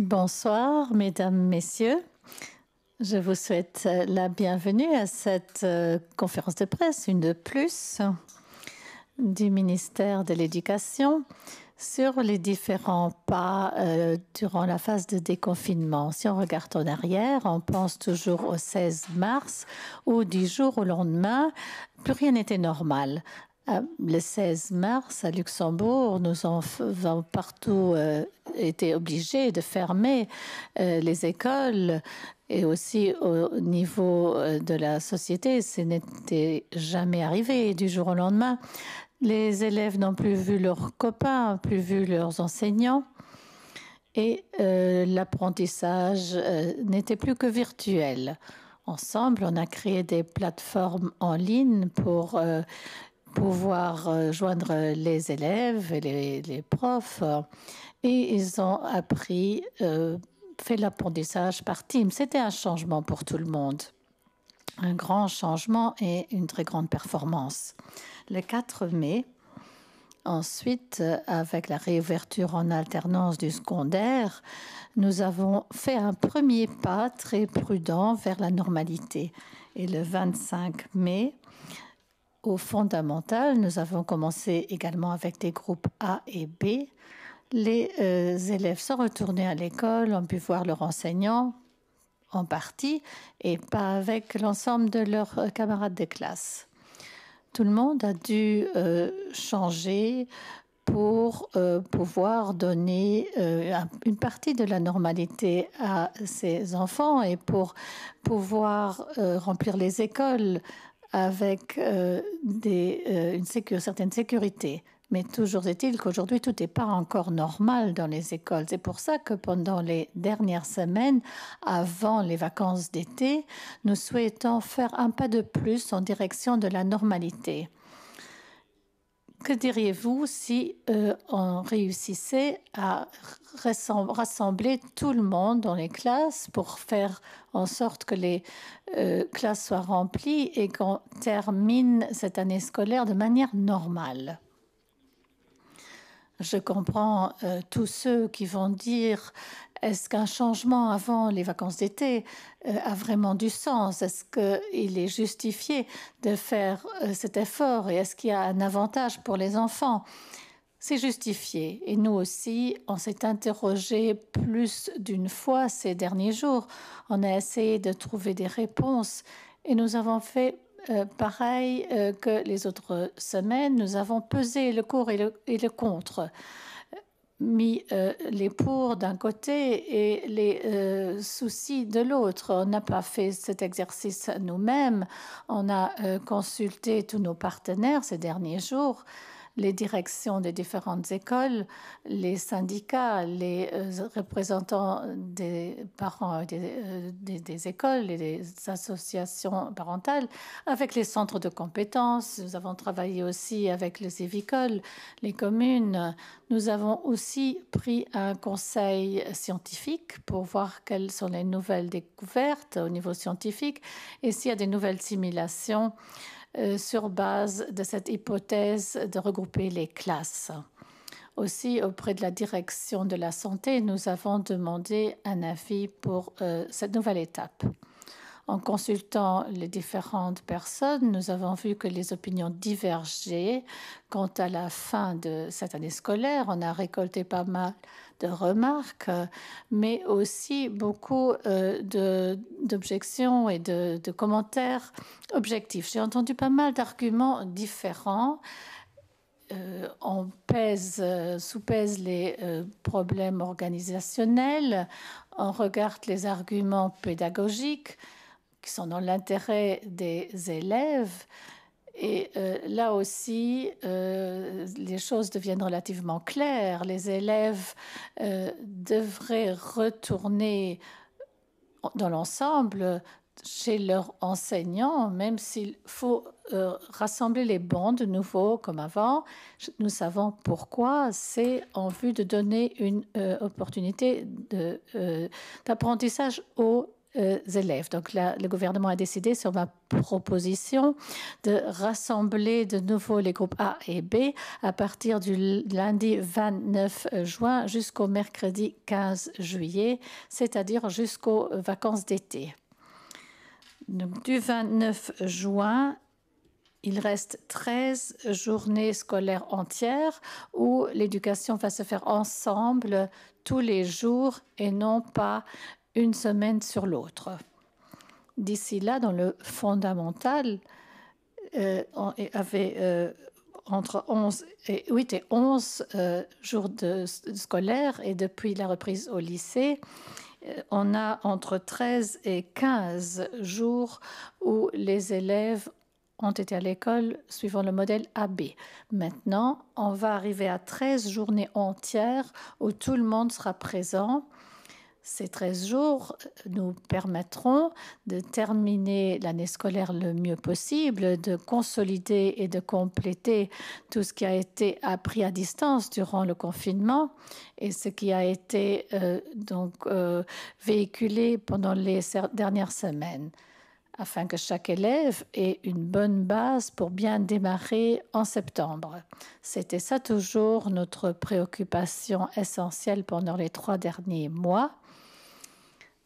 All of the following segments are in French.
Bonsoir, mesdames, messieurs. Je vous souhaite la bienvenue à cette conférence de presse, une de plus, du ministère de l'Éducation sur les différents pas durant la phase de déconfinement. Si on regarde en arrière, on pense toujours au 16 mars où du jour au lendemain, plus rien n'était normal. Le 16 mars, à Luxembourg, nous avons partout été obligés de fermer les écoles et aussi au niveau de la société. Ce n'était jamais arrivé du jour au lendemain. Les élèves n'ont plus vu leurs copains, plus vu leurs enseignants. Et l'apprentissage n'était plus que virtuel. Ensemble, on a créé des plateformes en ligne pour pouvoir joindre les élèves et les profs. Et ils ont appris, fait l'apprentissage par Teams. C'était un changement pour tout le monde. Un grand changement et une très grande performance. Le 4 mai, ensuite, avec la réouverture en alternance du secondaire, nous avons fait un premier pas très prudent vers la normalité. Et le 25 mai, au fondamental, nous avons commencé également avec des groupes A et B. Les élèves sont retournés à l'école, ont pu voir leurs enseignants en partie et pas avec l'ensemble de leurs camarades de classe. Tout le monde a dû changer pour pouvoir donner une partie de la normalité à ses enfants et pour pouvoir remplir les écoles avec une certaine sécurité. Mais toujours est-il qu'aujourd'hui, tout n'est pas encore normal dans les écoles. C'est pour ça que pendant les dernières semaines, avant les vacances d'été, nous souhaitons faire un pas de plus en direction de la normalité. Que diriez-vous si on réussissait à rassembler tout le monde dans les classes pour faire en sorte que les classes soient remplies et qu'on termine cette année scolaire de manière normale? Je comprends tous ceux qui vont dire est-ce qu'un changement avant les vacances d'été a vraiment du sens? Est-ce qu'il est justifié de faire cet effort? Et est-ce qu'il y a un avantage pour les enfants? C'est justifié. Et nous aussi, on s'est interrogé plus d'une fois ces derniers jours. On a essayé de trouver des réponses et nous avons fait pareil que les autres semaines. Nous avons pesé le pour et le contre, mis les pour d'un côté et les soucis de l'autre. On n'a pas fait cet exercice nous-mêmes. On a consulté tous nos partenaires ces derniers jours, les directions des différentes écoles, les syndicats, les représentants des parents des écoles et des associations parentales, avec les centres de compétences. Nous avons travaillé aussi avec les écoles, les communes. Nous avons aussi pris un conseil scientifique pour voir quelles sont les nouvelles découvertes au niveau scientifique et s'il y a des nouvelles simulations sur base de cette hypothèse de regrouper les classes. Aussi, auprès de la direction de la santé, nous avons demandé un avis pour cette nouvelle étape. En consultant les différentes personnes, nous avons vu que les opinions divergeaient quant à la fin de cette année scolaire. On a récolté pas mal de remarques, mais aussi beaucoup d'objections et de commentaires objectifs. J'ai entendu pas mal d'arguments différents. On soupèse les problèmes organisationnels, on regarde les arguments pédagogiques qui sont dans l'intérêt des élèves. Et là aussi, les choses deviennent relativement claires. Les élèves devraient retourner dans l'ensemble chez leurs enseignants, même s'il faut rassembler les bancs de nouveau comme avant. Nous savons pourquoi. C'est en vue de donner une opportunité d'apprentissage aux élèves. Donc le gouvernement a décidé sur ma proposition de rassembler de nouveau les groupes A et B à partir du lundi 29 juin jusqu'au mercredi 15 juillet, c'est-à-dire jusqu'aux vacances d'été. Donc, du 29 juin, il reste 13 journées scolaires entières où l'éducation va se faire ensemble tous les jours et non pas une semaine sur l'autre. D'ici là, dans le fondamental, on avait entre 11 et 8 et 11 jours scolaires, et depuis la reprise au lycée, on a entre 13 et 15 jours où les élèves ont été à l'école suivant le modèle AB. Maintenant, on va arriver à 13 journées entières où tout le monde sera présent. Ces 13 jours nous permettront de terminer l'année scolaire le mieux possible, de consolider et de compléter tout ce qui a été appris à distance durant le confinement et ce qui a été véhiculé pendant les dernières semaines, afin que chaque élève ait une bonne base pour bien démarrer en septembre. C'était ça toujours notre préoccupation essentielle pendant les 3 derniers mois,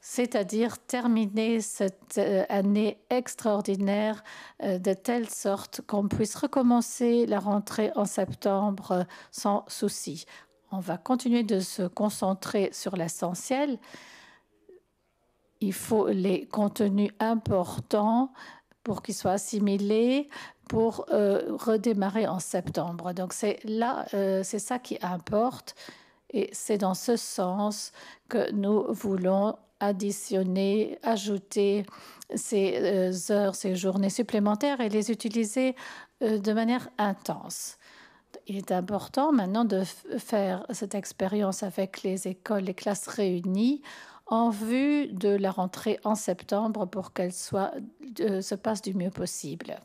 c'est-à-dire terminer cette année extraordinaire de telle sorte qu'on puisse recommencer la rentrée en septembre sans souci. On va continuer de se concentrer sur l'essentiel. Il faut les contenus importants pour qu'ils soient assimilés, pour redémarrer en septembre. Donc c'est ça qui importe, et c'est dans ce sens que nous voulons ajouter ces heures, ces journées supplémentaires et les utiliser de manière intense. Il est important maintenant de faire cette expérience avec les écoles, les classes réunies, en vue de la rentrée en septembre pour qu'elle se passe du mieux possible.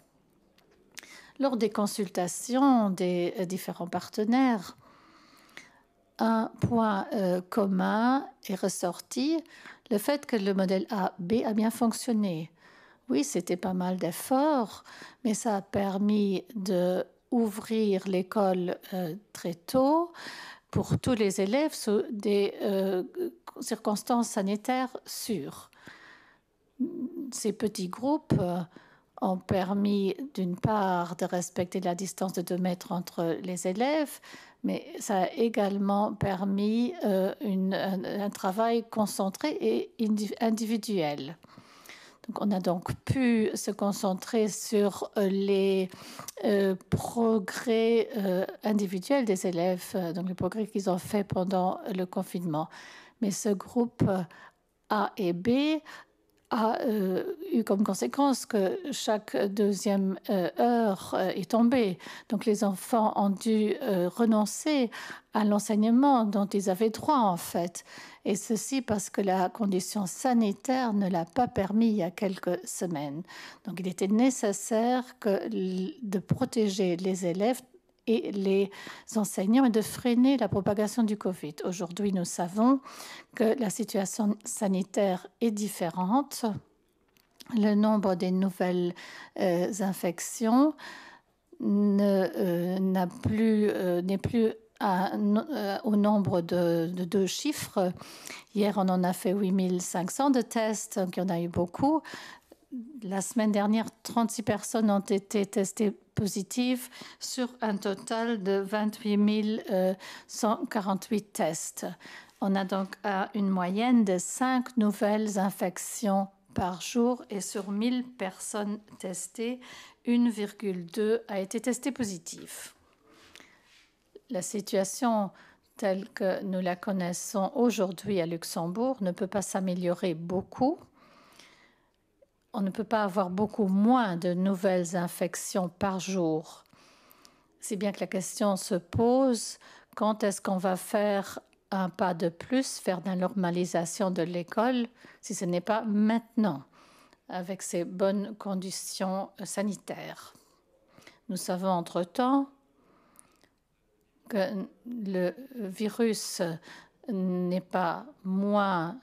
Lors des consultations des différents partenaires, un point commun est ressorti, le fait que le modèle A-B a bien fonctionné. Oui, c'était pas mal d'efforts, mais ça a permis d'ouvrir l'école très tôt pour tous les élèves sous des circonstances sanitaires sûres. Ces petits groupes ont permis, d'une part, de respecter la distance de 2 mètres entre les élèves, mais ça a également permis un travail concentré et individuel. Donc, on a donc pu se concentrer sur les progrès individuels des élèves, donc les progrès qu'ils ont fait pendant le confinement. Mais ce groupe A et B a eu comme conséquence que chaque deuxième heure est tombée. Donc les enfants ont dû renoncer à l'enseignement dont ils avaient droit en fait. Et ceci parce que la condition sanitaire ne l'a pas permis il y a quelques semaines. Donc il était nécessaire de protéger les élèves et les enseignants et de freiner la propagation du Covid. Aujourd'hui, nous savons que la situation sanitaire est différente. Le nombre des nouvelles infections n'est plus au nombre de 2 chiffres. Hier, on en a fait 8500 de tests, donc il y en a eu beaucoup. La semaine dernière, 36 personnes ont été testées positives sur un total de 28 148 tests. On a donc une moyenne de 5 nouvelles infections par jour, et sur 1000 personnes testées, 1,2 a été testée positive. La situation telle que nous la connaissons aujourd'hui à Luxembourg ne peut pas s'améliorer beaucoup. On ne peut pas avoir beaucoup moins de nouvelles infections par jour. Si bien que la question se pose, quand est-ce qu'on va faire un pas de plus vers la normalisation de l'école, si ce n'est pas maintenant, avec ces bonnes conditions sanitaires. Nous savons entre-temps que le virus n'est pas moins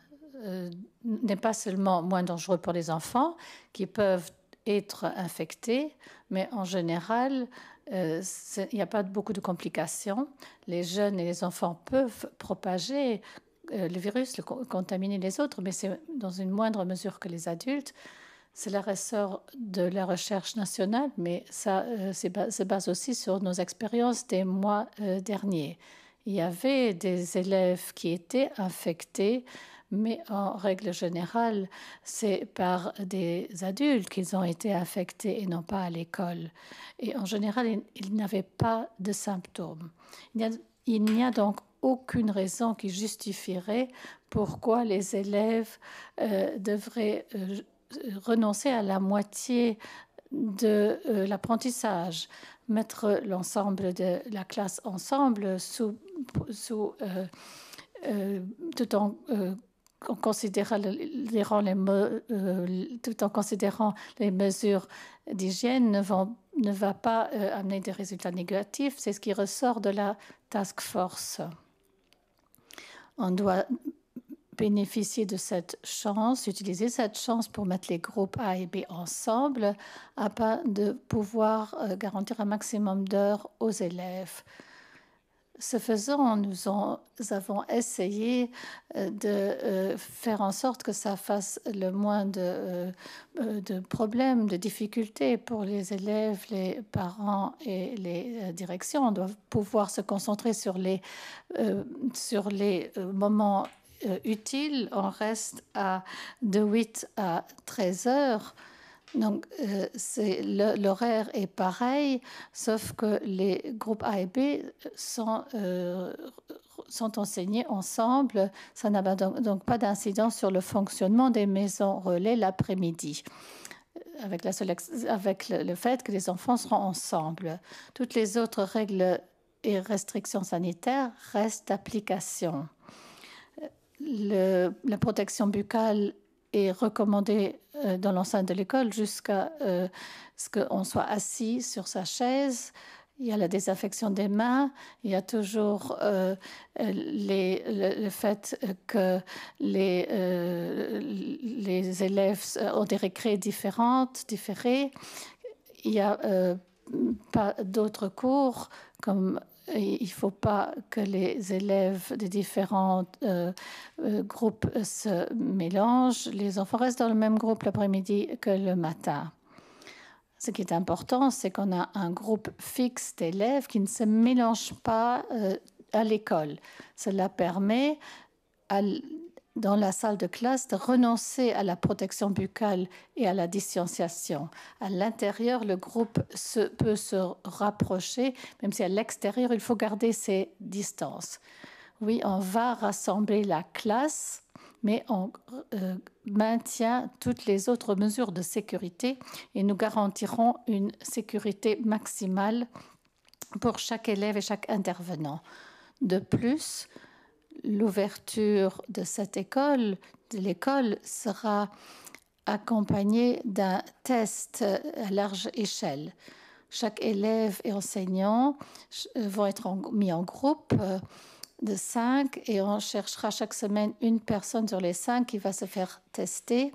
n'est pas seulement moins dangereux pour les enfants qui peuvent être infectés, mais en général, il n'y a pas beaucoup de complications. Les jeunes et les enfants peuvent propager le virus, contaminer les autres, mais c'est dans une moindre mesure que les adultes. Cela ressort de la recherche nationale, mais ça se base aussi sur nos expériences des mois derniers. Il y avait des élèves qui étaient infectés, mais en règle générale, c'est par des adultes qu'ils ont été infectés et non pas à l'école. Et en général, ils n'avaient pas de symptômes. Il n'y a donc aucune raison qui justifierait pourquoi les élèves devraient renoncer à la moitié de l'apprentissage, mettre l'ensemble de la classe ensemble tout en considérant les mesures d'hygiène ne va pas amener des résultats négatifs. C'est ce qui ressort de la task force. On doit bénéficier de cette chance, utiliser cette chance pour mettre les groupes A et B ensemble afin de pouvoir garantir un maximum d'heures aux élèves. Ce faisant, nous avons essayé de faire en sorte que ça fasse le moins de problèmes, de difficultés pour les élèves, les parents et les directions. On doit pouvoir se concentrer sur les moments utiles. On reste de 8 à 13 heures. Donc, l'horaire est pareil, sauf que les groupes A et B sont enseignés ensemble. Ça n'a donc pas d'incidence sur le fonctionnement des maisons relais l'après-midi, avec le fait que les enfants seront ensemble. Toutes les autres règles et restrictions sanitaires restent d'application. La protection buccale est recommandée dans l'enceinte de l'école jusqu'à ce qu'on soit assis sur sa chaise. Il y a la désinfection des mains. Il y a toujours le fait que les élèves ont des récrés différés. Il n'y a pas d'autres cours comme il ne faut pas que les élèves des différents groupes se mélangent. Les enfants restent dans le même groupe l'après-midi que le matin. Ce qui est important, c'est qu'on a un groupe fixe d'élèves qui ne se mélangent pas à l'école. Cela permet dans la salle de classe de renoncer à la protection buccale et à la distanciation. À l'intérieur, le groupe peut se rapprocher, même si à l'extérieur, il faut garder ses distances. Oui, on va rassembler la classe, mais on maintient toutes les autres mesures de sécurité et nous garantirons une sécurité maximale pour chaque élève et chaque intervenant. De plus, l'ouverture de l'école sera accompagnée d'un test à large échelle. Chaque élève et enseignant vont être mis en groupe de 5 et on cherchera chaque semaine une personne sur les 5 qui va se faire tester,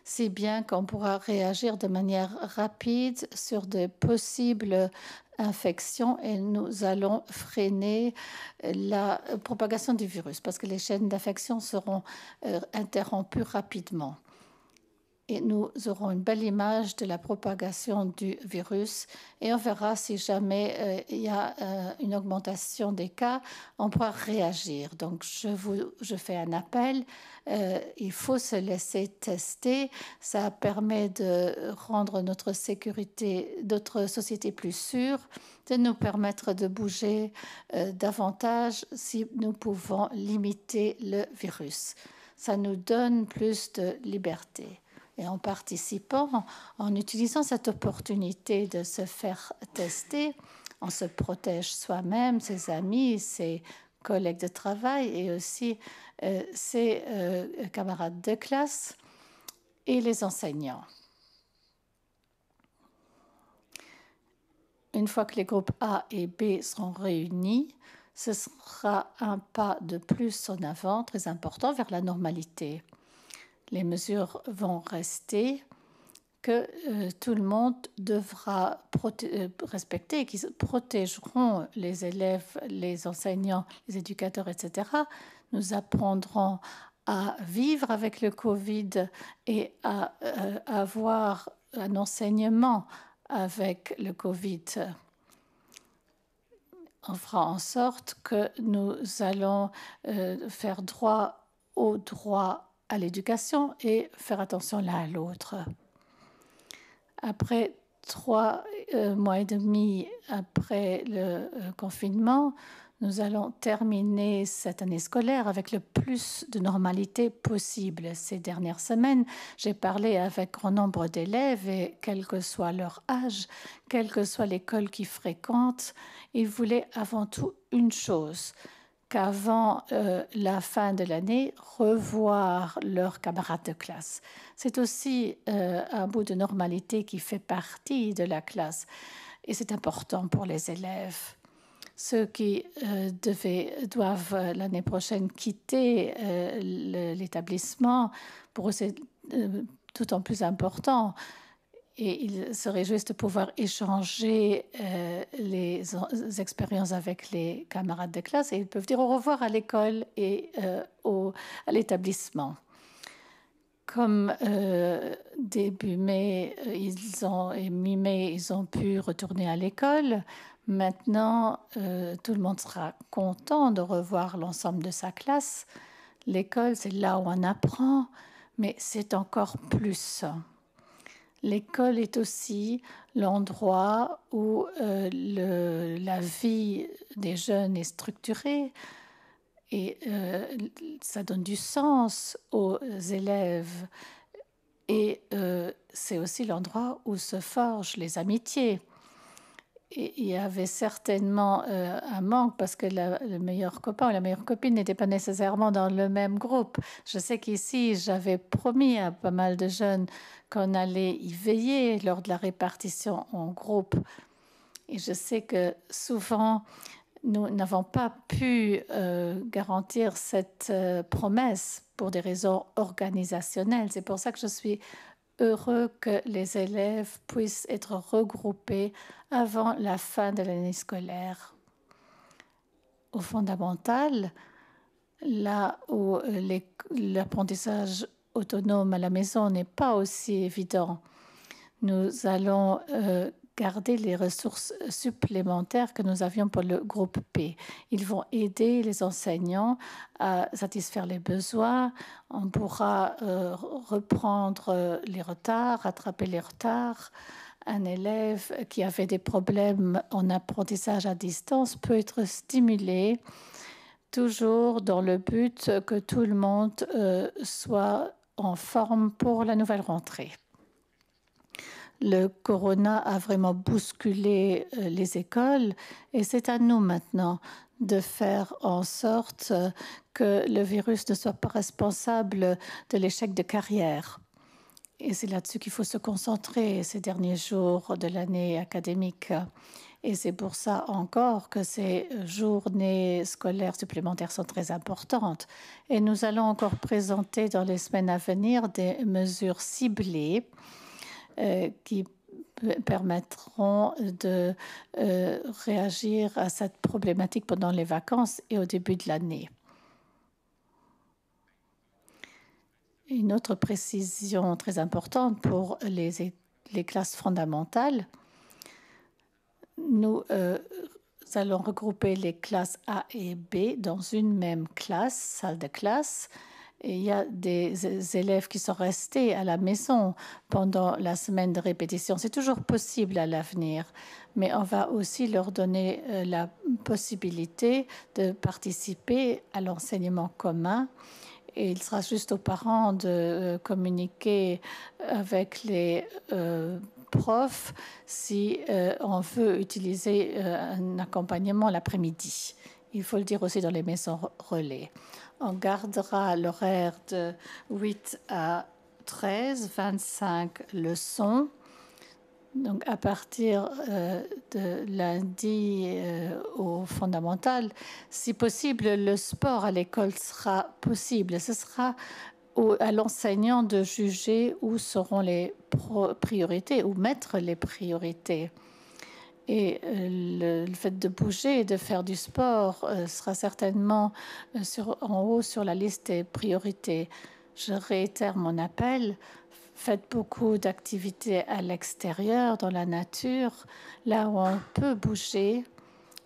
si bien qu'on pourra réagir de manière rapide sur de possibles infections et nous allons freiner la propagation du virus parce que les chaînes d'infection seront interrompues rapidement. Et nous aurons une belle image de la propagation du virus et on verra si jamais il y a une augmentation des cas, on pourra réagir. Donc, je fais un appel. Il faut se laisser tester. Ça permet de rendre notre société plus sûre, de nous permettre de bouger davantage si nous pouvons limiter le virus. Ça nous donne plus de liberté. Et en participant, en utilisant cette opportunité de se faire tester, on se protège soi-même, ses amis, ses collègues de travail et aussi ses camarades de classe et les enseignants. Une fois que les groupes A et B seront réunis, ce sera un pas de plus en avant, très important, vers la normalité. les mesures vont rester, que tout le monde devra respecter et qu'ils protégeront les élèves, les enseignants, les éducateurs, etc. Nous apprendrons à vivre avec le Covid et à avoir un enseignement avec le Covid. On fera en sorte que nous allons faire droit au droit à l'éducation et faire attention l'un à l'autre. Après 3 mois et demi après le confinement, nous allons terminer cette année scolaire avec le plus de normalité possible. Ces dernières semaines, j'ai parlé avec grand nombre d'élèves et quel que soit leur âge, quelle que soit l'école qu'ils fréquentent, ils voulaient avant tout une chose, qu'avant la fin de l'année, revoir leurs camarades de classe. C'est aussi un bout de normalité qui fait partie de la classe et c'est important pour les élèves. Ceux qui doivent l'année prochaine quitter l'établissement, pour eux c'est d'autant plus important. Et il se réjouissent de pouvoir échanger les expériences avec les camarades de classe et ils peuvent dire au revoir à l'école et à l'établissement. Comme début mai et mi-mai, ils ont pu retourner à l'école. Maintenant, tout le monde sera content de revoir l'ensemble de sa classe. L'école, c'est là où on apprend, mais c'est encore plus. L'école est aussi l'endroit où la vie des jeunes est structurée et ça donne du sens aux élèves. Et c'est aussi l'endroit où se forgent les amitiés. Et il y avait certainement un manque parce que le meilleur copain ou la meilleure copine n'était pas nécessairement dans le même groupe. Je sais qu'ici, j'avais promis à pas mal de jeunes qu'on allait y veiller lors de la répartition en groupe. Et je sais que souvent, nous n'avons pas pu garantir cette promesse pour des raisons organisationnelles. C'est pour ça que je suis heureux que les élèves puissent être regroupés avant la fin de l'année scolaire. Au fondamental, là où l'apprentissage autonome à la maison n'est pas aussi évident, nous allons garder les ressources supplémentaires que nous avions pour le groupe P. Ils vont aider les enseignants à satisfaire les besoins. On pourra reprendre les retards, rattraper les retards. Un élève qui avait des problèmes en apprentissage à distance peut être stimulé, toujours dans le but que tout le monde soit en forme pour la nouvelle rentrée. Le corona a vraiment bousculé les écoles et c'est à nous maintenant de faire en sorte que le virus ne soit pas responsable de l'échec de carrière. Et c'est là-dessus qu'il faut se concentrer ces derniers jours de l'année académique. Et c'est pour ça encore que ces journées scolaires supplémentaires sont très importantes. Et nous allons encore présenter dans les semaines à venir des mesures ciblées qui permettront de réagir à cette problématique pendant les vacances et au début de l'année. Une autre précision très importante pour les classes fondamentales, nous allons regrouper les classes A et B dans une même classe, salle de classe. Et il y a des élèves qui sont restés à la maison pendant la semaine de répétition. C'est toujours possible à l'avenir, mais on va aussi leur donner la possibilité de participer à l'enseignement commun. Et il sera juste aux parents de communiquer avec les profs si on veut utiliser un accompagnement l'après-midi. Il faut le dire aussi dans les maisons relais. On gardera l'horaire de 8 à 13, 25 leçons. Donc à partir de lundi au fondamental, si possible, le sport à l'école sera possible. Ce sera à l'enseignant de juger où seront les priorités, où mettre les priorités. Et le fait de bouger et de faire du sport sera certainement en haut sur la liste des priorités. Je réitère mon appel. Faites beaucoup d'activités à l'extérieur, dans la nature, là où on peut bouger.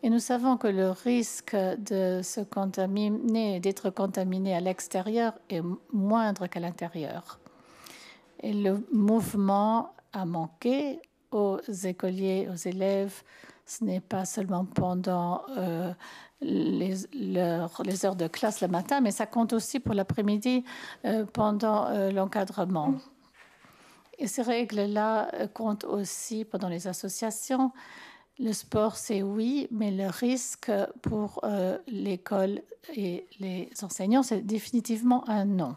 Et nous savons que le risque de se contaminer, d'être contaminé à l'extérieur est moindre qu'à l'intérieur. Et le mouvement a manqué aux écoliers, aux élèves. Ce n'est pas seulement pendant les heures de classe le matin, mais ça compte aussi pour l'après-midi pendant l'encadrement. Et ces règles-là comptent aussi pendant les associations. Le sport, c'est oui, mais le risque pour l'école et les enseignants, c'est définitivement un non.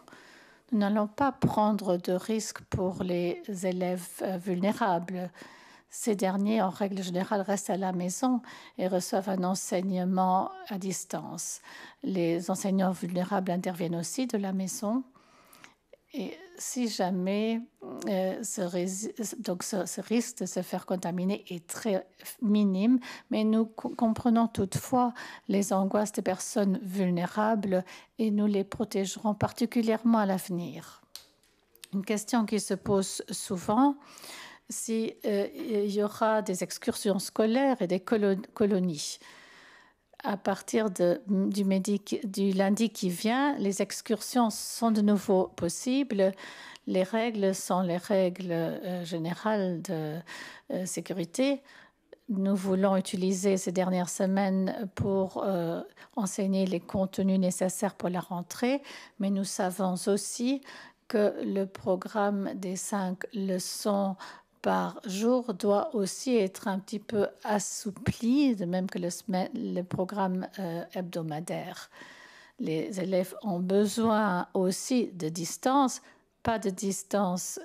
Nous n'allons pas prendre de risques pour les élèves vulnérables. Ces derniers, en règle générale, restent à la maison et reçoivent un enseignement à distance. Les enseignants vulnérables interviennent aussi de la maison. Et si jamais ce risque de se faire contaminer est très minime, mais nous comprenons toutefois les angoisses des personnes vulnérables et nous les protégerons particulièrement à l'avenir. Une question qui se pose souvent, s'il y aura des excursions scolaires et des colonies. À partir du lundi qui vient, les excursions sont de nouveau possibles. Les règles sont les règles générales de sécurité. Nous voulons utiliser ces dernières semaines pour enseigner les contenus nécessaires pour la rentrée, mais nous savons aussi que le programme des 5 leçons par jour doit aussi être un petit peu assoupli, de même que le programme hebdomadaire. Les élèves ont besoin aussi de distance, pas de distance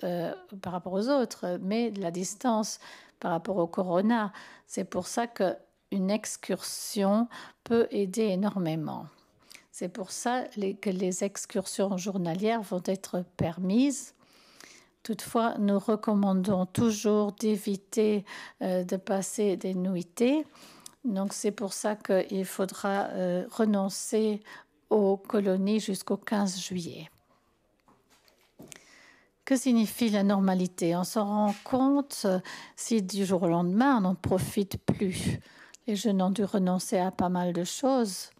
par rapport aux autres, mais de la distance par rapport au corona. C'est pour ça qu'une excursion peut aider énormément. C'est pour ça que les excursions journalières vont être permises. Toutefois, nous recommandons toujours d'éviter de passer des nuitées. Donc, c'est pour ça qu'il faudra renoncer aux colonies jusqu'au 15 juillet. Que signifie la normalité? On s'en rend compte si du jour au lendemain, on n'en profite plus. Les jeunes ont dû renoncer à pas mal de choses,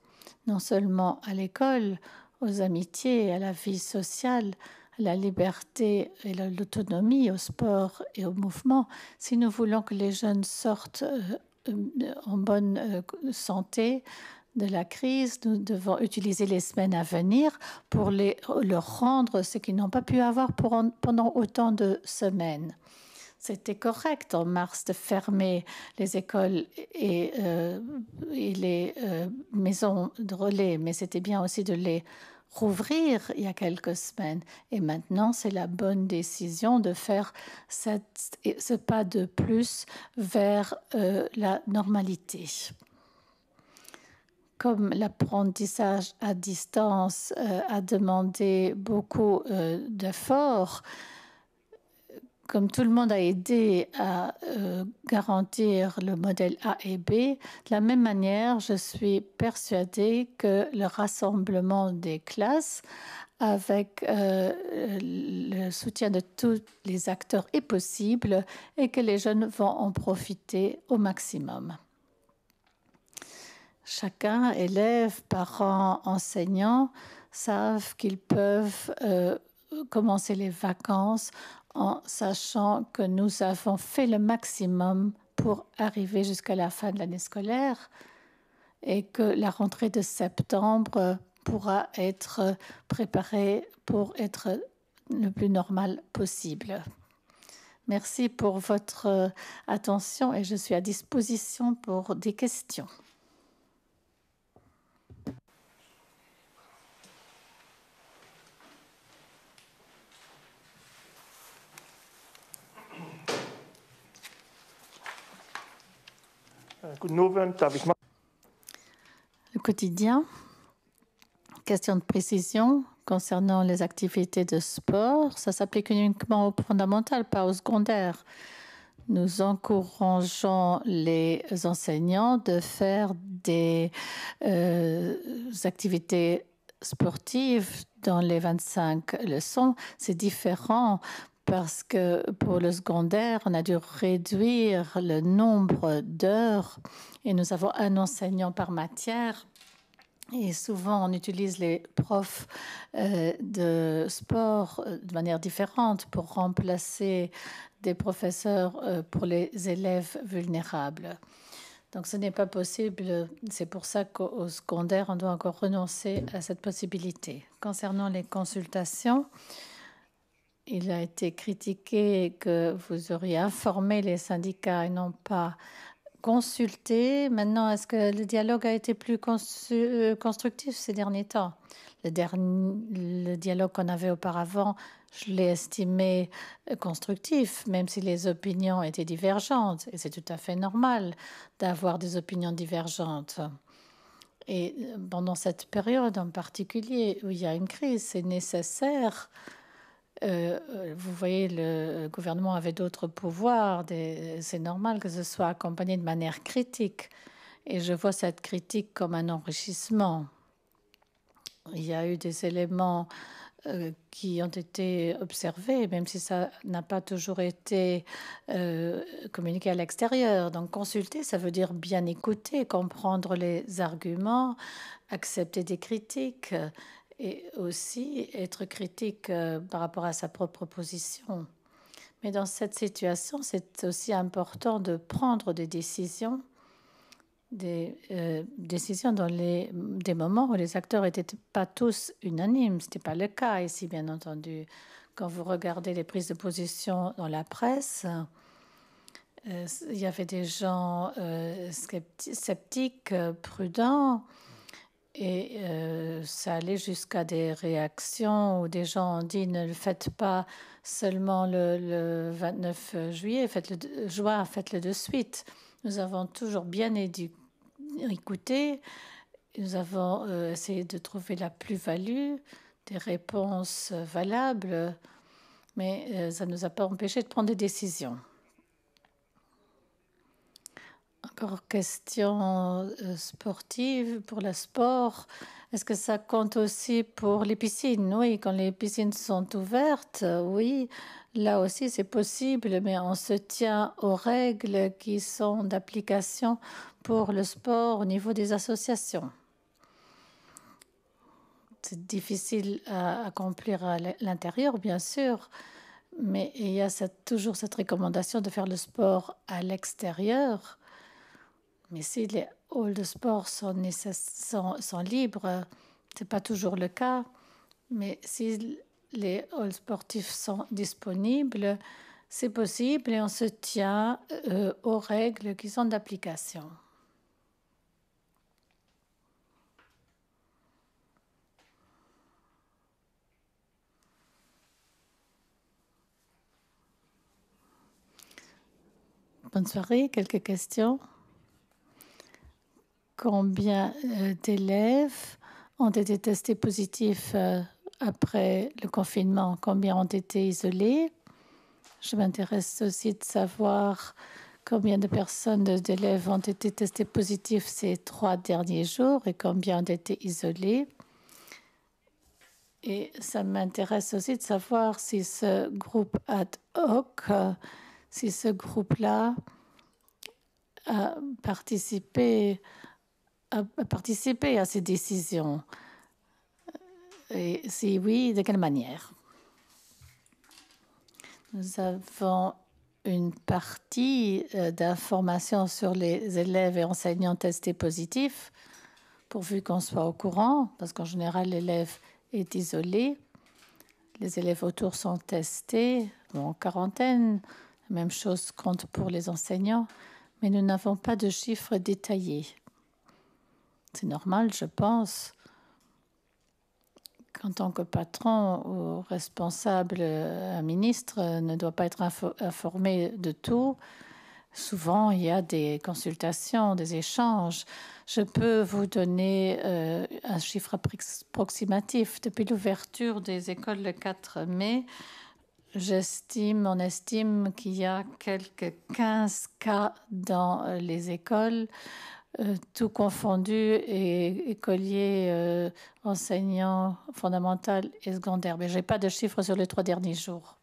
non seulement à l'école, aux amitiés, à la vie sociale, à la liberté et l'autonomie, au sport et au mouvement. Si nous voulons que les jeunes sortent en bonne santé de la crise, nous devons utiliser les semaines à venir pour leur rendre ce qu'ils n'ont pas pu avoir pendant autant de semaines. C'était correct en mars de fermer les écoles et les maisons de relais, mais c'était bien aussi de les rouvrir il y a quelques semaines. Et maintenant, c'est la bonne décision de faire ce pas de plus vers la normalité. Comme l'apprentissage à distance a demandé beaucoup d'efforts, comme tout le monde a aidé à garantir le modèle A et B, de la même manière, je suis persuadée que le rassemblement des classes avec le soutien de tous les acteurs est possible et que les jeunes vont en profiter au maximum. Chacun, élèves, parents, enseignants, savent qu'ils peuvent commencer les vacances en sachant que nous avons fait le maximum pour arriver jusqu'à la fin de l'année scolaire et que la rentrée de septembre pourra être préparée pour être le plus normal possible. Merci pour votre attention et je suis à disposition pour des questions. Le quotidien, question de précision, concernant les activités de sport, ça s'applique uniquement aux fondamentales, pas aux secondaires. Nous encourageons les enseignants de faire des activités sportives dans les 25 leçons. C'est différent parce que pour le secondaire, on a dû réduire le nombre d'heures et nous avons un enseignant par matière. Et souvent, on utilise les profs de sport de manière différente pour remplacer des professeurs pour les élèves vulnérables. Donc, ce n'est pas possible. C'est pour ça qu'au secondaire, on doit encore renoncer à cette possibilité. Concernant les consultations, il a été critiqué que vous auriez informé les syndicats et non pas consulté. Maintenant, est-ce que le dialogue a été plus constructif ces derniers temps? Le dialogue qu'on avait auparavant, je l'ai estimé constructif, même si les opinions étaient divergentes. Et c'est tout à fait normal d'avoir des opinions divergentes. Et pendant cette période en particulier où il y a une crise, c'est nécessaire. Vous voyez, le gouvernement avait d'autres pouvoirs. C'est normal que ce soit accompagné de manière critique. Et je vois cette critique comme un enrichissement. Il y a eu des éléments qui ont été observés, même si ça n'a pas toujours été communiqué à l'extérieur. Donc consulter, ça veut dire bien écouter, comprendre les arguments, accepter des critiques et aussi être critique par rapport à sa propre position. Mais dans cette situation, c'est aussi important de prendre des décisions dans des moments où les acteurs n'étaient pas tous unanimes. Ce n'était pas le cas ici, bien entendu. Quand vous regardez les prises de position dans la presse, il y avait des gens sceptiques, prudents, et ça allait jusqu'à des réactions où des gens ont dit ne le faites pas seulement le 29 juillet, faites-le de suite. Nous avons toujours bien écouté, nous avons essayé de trouver la plus-value, des réponses valables, mais ça ne nous a pas empêché de prendre des décisions. Encore question sportive pour le sport. Est-ce que ça compte aussi pour les piscines? Oui, quand les piscines sont ouvertes, oui, là aussi c'est possible, mais on se tient aux règles qui sont d'application pour le sport au niveau des associations. C'est difficile à accomplir à l'intérieur, bien sûr, mais il y a toujours cette recommandation de faire le sport à l'extérieur. Mais si les halls de sport sont libres, ce n'est pas toujours le cas. Mais si les halls sportifs sont disponibles, c'est possible et on se tient aux règles qui sont d'application. Bonne soirée, quelques questions. Combien d'élèves ont été testés positifs après le confinement? Combien ont été isolés? Je m'intéresse aussi de savoir combien de personnes, d'élèves ont été testés positifs ces 3 derniers jours et combien ont été isolés. Et ça m'intéresse aussi de savoir si ce groupe ad hoc, si ce groupe-là a participé à ces décisions. Et si oui, de quelle manière? Nous avons une partie d'informations sur les élèves et enseignants testés positifs, pourvu qu'on soit au courant, parce qu'en général, l'élève est isolé. Les élèves autour sont testés, en quarantaine. La même chose compte pour les enseignants, mais nous n'avons pas de chiffres détaillés. C'est normal, je pense, qu'en tant que patron ou responsable, un ministre ne doit pas être informé de tout. Souvent, il y a des consultations, des échanges. Je peux vous donner un chiffre approximatif. Depuis l'ouverture des écoles le 4 mai, on estime qu'il y a quelques 15 cas dans les écoles, tout confondu, et écoliers, enseignants fondamentaux et secondaires. Mais je n'ai pas de chiffres sur les 3 derniers jours.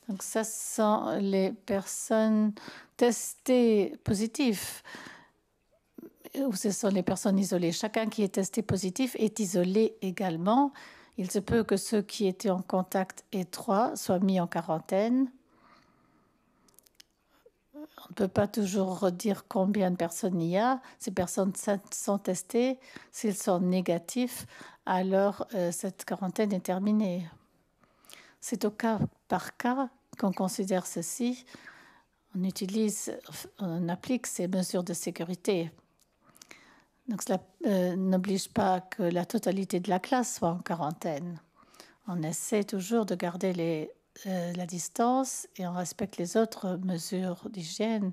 Donc ça sont les personnes testées positives, ou ce sont les personnes isolées. Chacun qui est testé positif est isolé également. Il se peut que ceux qui étaient en contact étroit soient mis en quarantaine. On ne peut pas toujours dire combien de personnes il y a. Ces personnes sont testées. S'ils sont négatifs, alors cette quarantaine est terminée. C'est au cas par cas qu'on considère ceci. On applique ces mesures de sécurité. Donc cela n'oblige pas que la totalité de la classe soit en quarantaine. On essaie toujours de garder la distance et on respecte les autres mesures d'hygiène.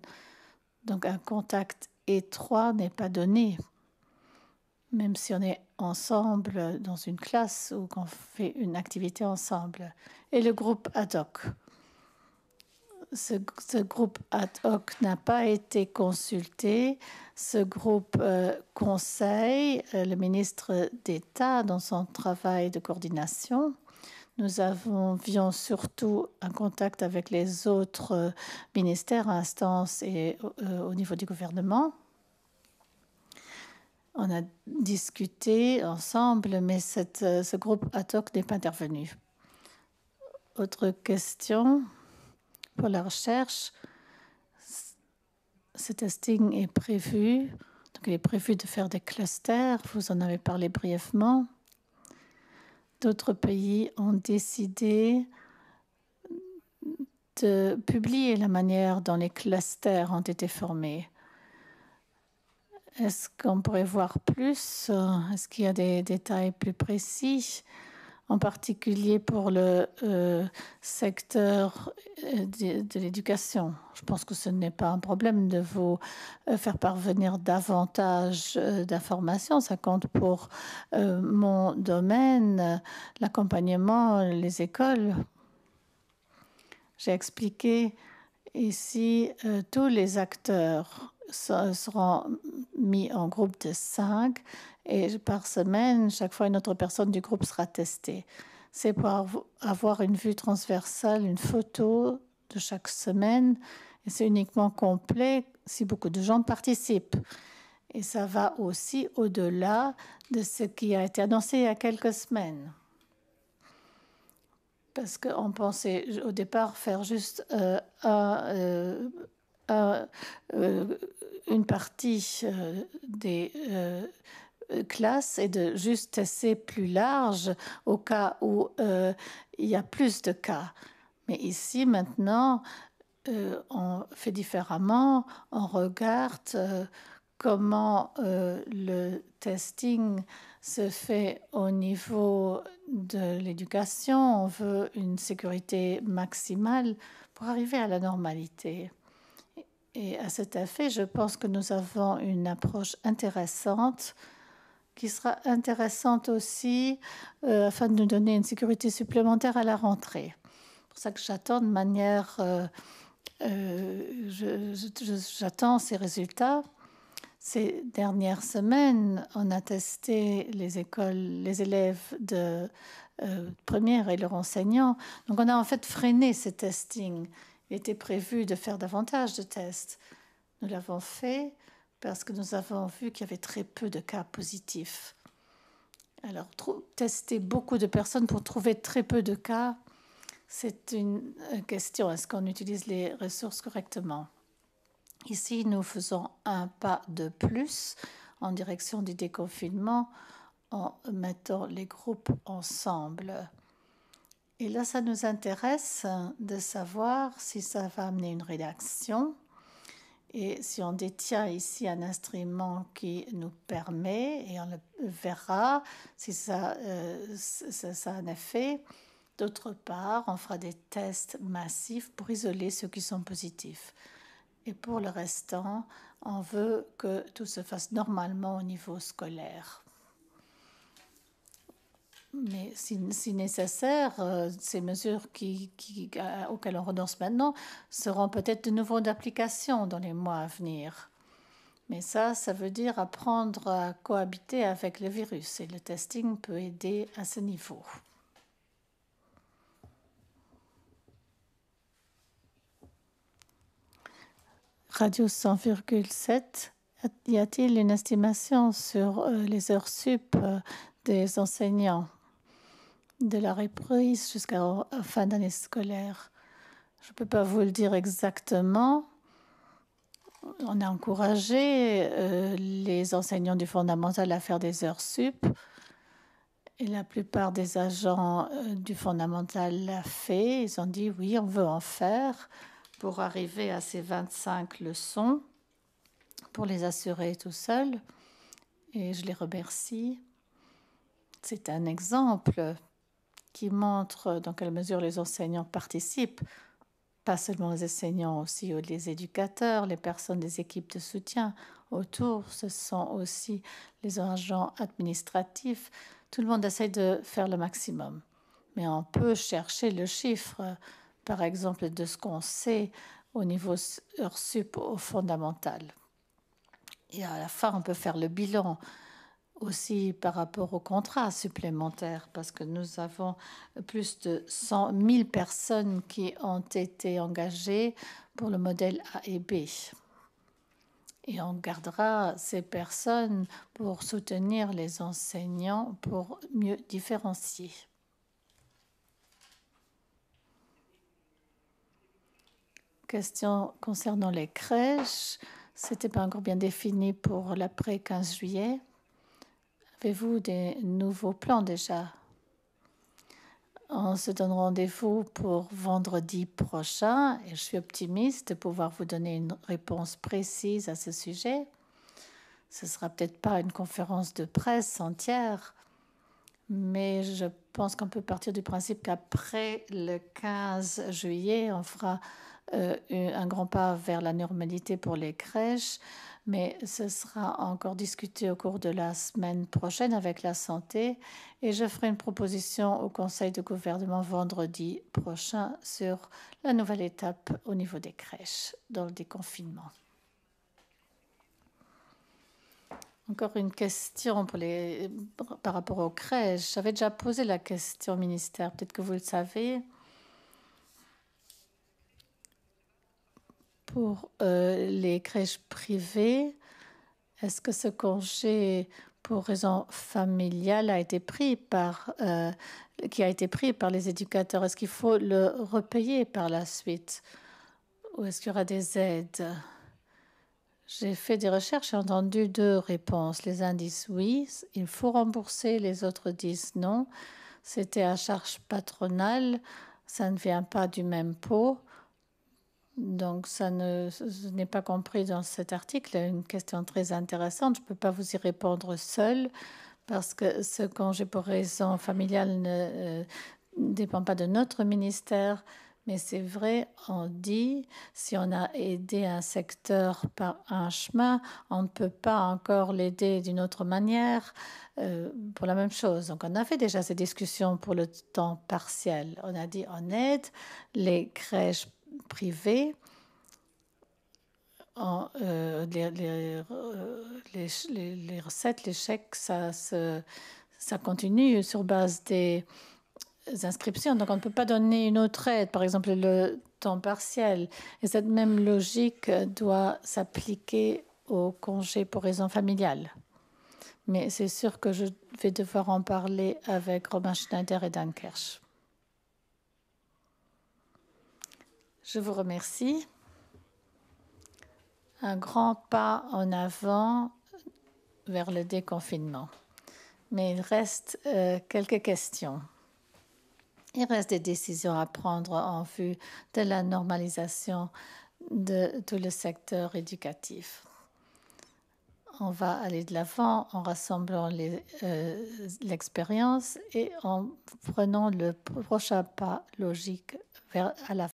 Donc un contact étroit n'est pas donné, même si on est ensemble dans une classe ou qu'on fait une activité ensemble. Et le groupe ad hoc. Ce groupe ad hoc n'a pas été consulté. Ce groupe conseille le ministre d'État dans son travail de coordination. Nous avions surtout un contact avec les autres ministères, instances et au niveau du gouvernement. On a discuté ensemble, mais ce groupe ad hoc n'est pas intervenu. Autre question pour la recherche. Ce testing est prévu. Donc, il est prévu de faire des clusters. Vous en avez parlé brièvement. D'autres pays ont décidé de publier la manière dont les clusters ont été formés. Est-ce qu'on pourrait voir plus? Est-ce qu'il y a des détails plus précis, en particulier pour le secteur de l'éducation? Je pense que ce n'est pas un problème de vous faire parvenir davantage d'informations. Ça compte pour mon domaine, l'accompagnement, les écoles. J'ai expliqué ici, tous les acteurs seront mis en groupe de 5 et par semaine, chaque fois, une autre personne du groupe sera testée. C'est pour avoir une vue transversale, une photo de chaque semaine, et c'est uniquement complet si beaucoup de gens participent. Et ça va aussi au-delà de ce qui a été annoncé il y a quelques semaines. Parce qu'on pensait au départ faire juste une partie des classes et de juste tester plus large au cas où il y a plus de cas. Mais ici, maintenant, on fait différemment. On regarde comment le testing se fait au niveau de l'éducation. On veut une sécurité maximale pour arriver à la normalité. Et à cet effet, je pense que nous avons une approche intéressante qui sera intéressante aussi afin de nous donner une sécurité supplémentaire à la rentrée. C'est pour ça que j'attends de manière... j'attends ces résultats. Ces dernières semaines, on a testé les élèves de première et leurs enseignants. Donc, on a en fait freiné ce testing. Il était prévu de faire davantage de tests. Nous l'avons fait parce que nous avons vu qu'il y avait très peu de cas positifs. Alors, tester beaucoup de personnes pour trouver très peu de cas, c'est une question. Est-ce qu'on utilise les ressources correctement? Ici, nous faisons un pas de plus en direction du déconfinement en mettant les groupes ensemble. Et là, ça nous intéresse de savoir si ça va amener une réaction Et si on détient ici un instrument qui nous permet, et on le verra si ça a un effet, d'autre part, on fera des tests massifs pour isoler ceux qui sont positifs. Et pour le restant, on veut que tout se fasse normalement au niveau scolaire. Mais si nécessaire, ces mesures auxquelles on renonce maintenant seront peut-être de nouveau d'application dans les mois à venir. Mais ça veut dire apprendre à cohabiter avec le virus et le testing peut aider à ce niveau. Radio 100,7, y a-t-il une estimation sur les heures sup des enseignants de la reprise jusqu'à la fin d'année scolaire? Je ne peux pas vous le dire exactement. On a encouragé les enseignants du fondamental à faire des heures sup. Et la plupart des agents du fondamental l'a fait. Ils ont dit oui, on veut en faire pour arriver à ces 25 leçons, pour les assurer tout seuls. Et je les remercie. C'est un exemple qui montre dans quelle mesure les enseignants participent, pas seulement les enseignants, aussi les éducateurs, les personnes des équipes de soutien autour, ce sont aussi les agents administratifs. Tout le monde essaie de faire le maximum. Mais on peut chercher le chiffre, par exemple, de ce qu'on sait au niveau heures sup au fondamental. Et à la fin, on peut faire le bilan aussi par rapport aux contrats supplémentaires, parce que nous avons plus de 100 000 personnes qui ont été engagées pour le modèle A et B. Et on gardera ces personnes pour soutenir les enseignants, pour mieux différencier. Question concernant les crèches. Ce n'était pas encore bien défini pour l'après 15 juillet. Avez-vous des nouveaux plans déjà? On se donne rendez-vous pour vendredi prochain et je suis optimiste de pouvoir vous donner une réponse précise à ce sujet. Ce ne sera peut-être pas une conférence de presse entière, mais je pense qu'on peut partir du principe qu'après le 15 juillet, on fera un grand pas vers la normalité pour les crèches, mais ce sera encore discuté au cours de la semaine prochaine avec la santé et je ferai une proposition au Conseil de gouvernement vendredi prochain sur la nouvelle étape au niveau des crèches dans le déconfinement. Encore une question par rapport aux crèches. J'avais déjà posé la question au ministère, peut-être que vous le savez. Pour les crèches privées, est-ce que ce congé pour raison familiale a été pris qui a été pris par les éducateurs? Est-ce qu'il faut le repayer par la suite? Ou est-ce qu'il y aura des aides? J'ai fait des recherches et entendu deux réponses. Les uns disent oui, il faut rembourser, les autres disent non. C'était à charge patronale, ça ne vient pas du même pot. Donc, ce n'est pas compris dans cet article. Une question très intéressante. Je ne peux pas vous y répondre seule parce que ce congé pour raison familiale ne dépend pas de notre ministère. Mais c'est vrai, on dit, si on a aidé un secteur par un chemin, on ne peut pas encore l'aider d'une autre manière pour la même chose. Donc, on a fait déjà ces discussions pour le temps partiel. On a dit, on aide les crèches privées, les recettes, les chèques, ça continue sur base des inscriptions. Donc, on ne peut pas donner une autre aide, par exemple le temps partiel. Et cette même logique doit s'appliquer au congé pour raison familiale. Mais c'est sûr que je vais devoir en parler avec Robin Schneider et Dan Kirsch. Je vous remercie. Un grand pas en avant vers le déconfinement. Mais il reste quelques questions. Il reste des décisions à prendre en vue de la normalisation de tout le secteur éducatif. On va aller de l'avant en rassemblant l'expérience et en prenant le prochain pas logique à la